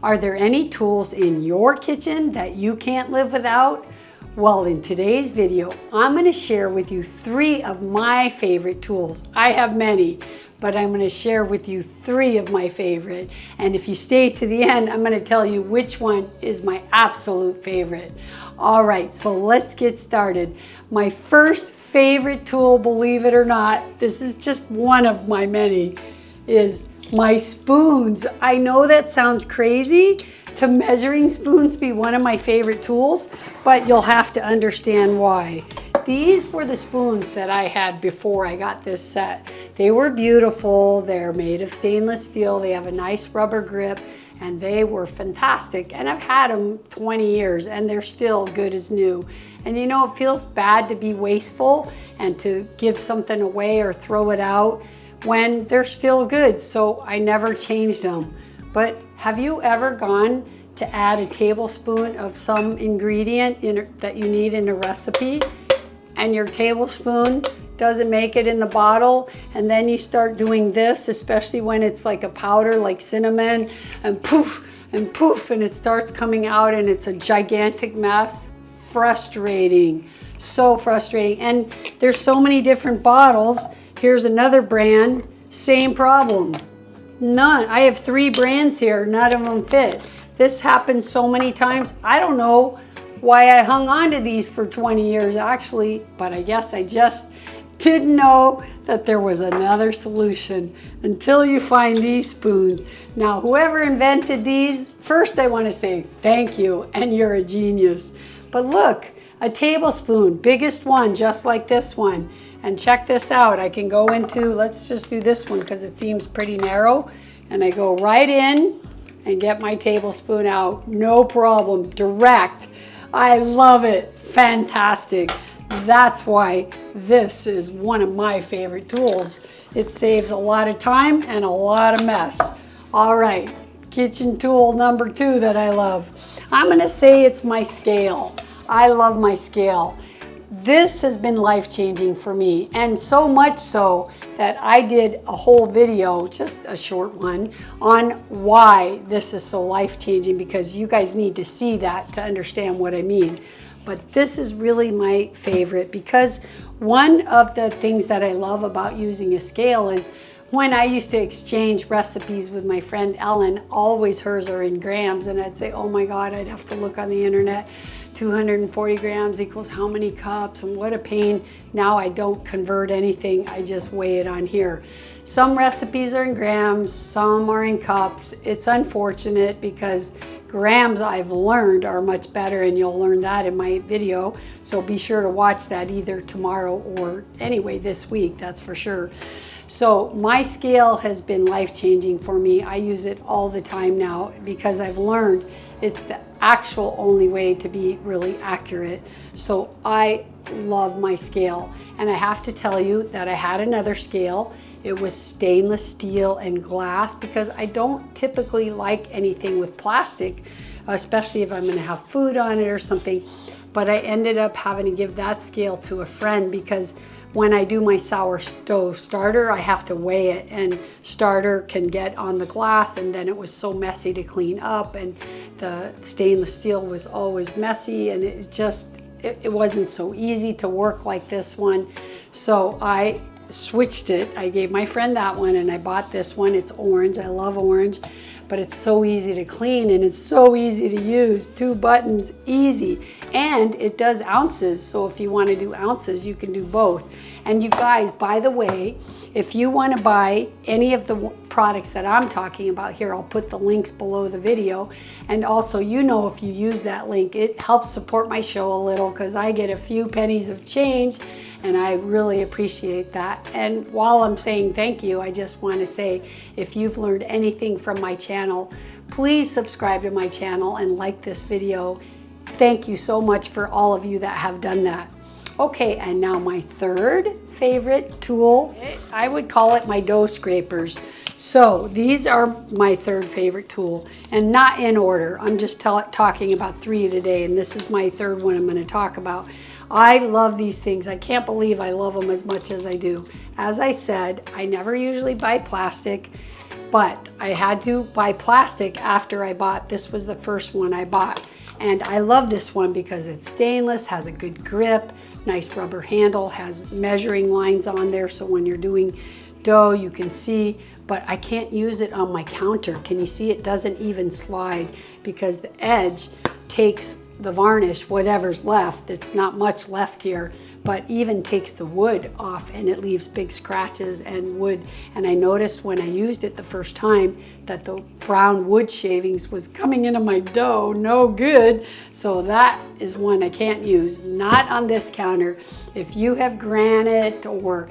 Are there any tools in your kitchen that you can't live without? Well, in today's video, I'm going to share with you 3 of my favorite tools. I have many, but I'm going to share with you 3 of my favorite. And if you stay to the end, I'm going to tell you which one is my absolute favorite. All right, so let's get started. My first favorite tool, believe it or not, this is just one of my many, is my spoons. I know that sounds crazy to measuring spoons be one of my favorite tools, but you'll have to understand why. These were the spoons that I had before I got this set. They were beautiful. They're made of stainless steel. They have a nice rubber grip and they were fantastic. And I've had them 20 years and they're still good as new. And you know, it feels bad to be wasteful and to give something away or throw it out when they're still good. So I never changed them. But have you ever gone to add a tablespoon of some ingredient that you need in a recipe and your tablespoon doesn't make it in the bottle, and then you start doing this, especially when it's like a powder like cinnamon, and poof, and it starts coming out and it's a gigantic mess? Frustrating, so frustrating. And there's so many different bottles. Here's another brand, same problem. None. I have 3 brands here, none of them fit. This happens so many times. I don't know why I hung on to these for 20 years actually, but I guess I just didn't know that there was another solution until you find these spoons. Now, whoever invented these, first I want to say thank you, and you're a genius. But look, a tablespoon, biggest one, just like this one. And check this out, I can go into, let's just do this one because it seems pretty narrow. And I go right in and get my tablespoon out, no problem, direct. I love it, fantastic. That's why this is one of my favorite tools. It saves a lot of time and a lot of mess. All right, kitchen tool number 2 that I love. I'm gonna say it's my scale. I love my scale. This has been life-changing for me, and so much so that I did a whole video, just a short one, on why this is so life-changing, because you guys need to see that to understand what I mean. But this is really my favorite because one of the things that I love about using a scale is when I used to exchange recipes with my friend Ellen, always hers are in grams, and I'd say, oh my God, I'd have to look on the internet. 240 grams equals how many cups, and what a pain. Now I don't convert anything, I just weigh it on here. Some recipes are in grams, some are in cups. It's unfortunate because grams, I've learned, are much better, and you'll learn that in my video. So be sure to watch that either tomorrow or anyway this week, that's for sure. So my scale has been life-changing for me. I use it all the time now because I've learned it's the actual only way to be really accurate. So I love my scale. And I have to tell you that I had another scale. It was stainless steel and glass because I don't typically like anything with plastic, especially if I'm gonna have food on it or something. But I ended up having to give that scale to a friend because when I do my sourdough starter, I have to weigh it, and starter can get on the glass, and then it was so messy to clean up, and the stainless steel was always messy, and it wasn't so easy to work like this one. So I switched it. I gave my friend that one and I bought this one. It's orange. I love orange, but it's so easy to clean and it's so easy to use. 2 buttons, easy. And it does ounces. So if you want to do ounces, you can do both. And you guys, by the way, if you want to buy any of the products that I'm talking about here, I'll put the links below the video. And also, you know, if you use that link, it helps support my show a little because I get a few pennies of change, and I really appreciate that. And while I'm saying thank you, I just want to say, if you've learned anything from my channel, please subscribe to my channel and like this video. Thank you so much for all of you that have done that. Okay, and now my third favorite tool, I would call it my dough scrapers. So these are my third favorite tool, and not in order. I'm just talking about 3 today, and this is my third one I'm going to talk about. I love these things. I can't believe I love them as much as I do. As I said, I never usually buy plastic. but I had to buy plastic after I bought. This was the first one I bought. And I love this one because it's stainless, has a good grip, nice rubber handle, has measuring lines on there so when you're doing dough you can see, but I can't use it on my counter. Can you see it doesn't even slide because the edge takes the varnish, whatever's left. It's not much left here, but even takes the wood off and it leaves big scratches and wood. And I noticed when I used it the first time that the brown wood shavings was coming into my dough, no good. So that is one I can't use, not on this counter. If you have granite or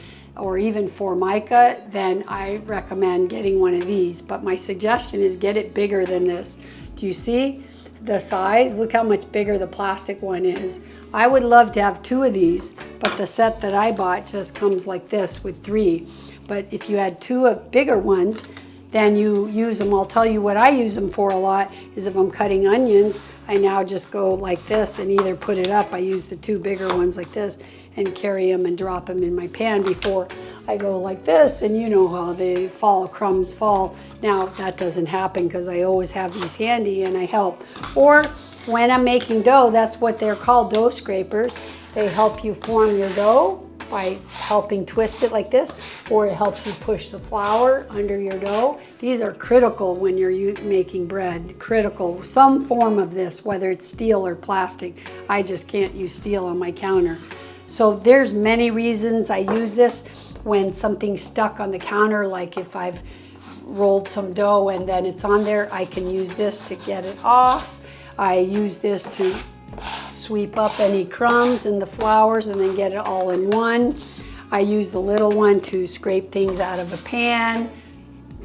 even Formica, then I recommend getting one of these. But my suggestion is get it bigger than this. Do you see the size? Look how much bigger the plastic one is. I would love to have 2 of these, but the set that I bought just comes like this with 3. But if you had 2 bigger ones, then you use them. I'll tell you what I use them for a lot is if I'm cutting onions, I now just go like this and either put it up. I use the 2 bigger ones like this and carry them and drop them in my pan before I go like this, and you know how they fall, crumbs fall. Now that doesn't happen because I always have these handy and I help. Or when I'm making dough, that's what they're called, dough scrapers. They help you form your dough by helping twist it like this, or it helps you push the flour under your dough. These are critical when you're making bread, critical. Some form of this, whether it's steel or plastic. I just can't use steel on my counter. So there's many reasons I use this when something's stuck on the counter, like if I've rolled some dough and then it's on there, I can use this to get it off. I use this to sweep up any crumbs and the flours and then get it all in one. I use the little one to scrape things out of a pan.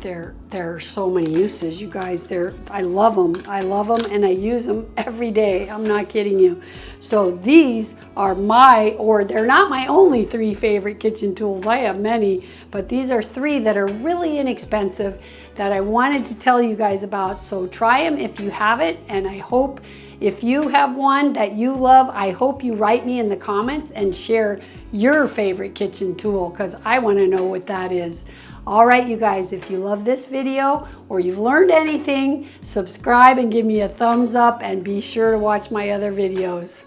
There are so many uses, you guys. I love them. I love them and I use them every day. I'm not kidding you. So these are they're not my only 3 favorite kitchen tools. I have many, but these are 3 that are really inexpensive that I wanted to tell you guys about. So try them if you haven't, and I hope if you have one that you love, I hope you write me in the comments and share your favorite kitchen tool because I want to know what that is. All right, you guys, if you love this video or you've learned anything, subscribe and give me a thumbs up and be sure to watch my other videos.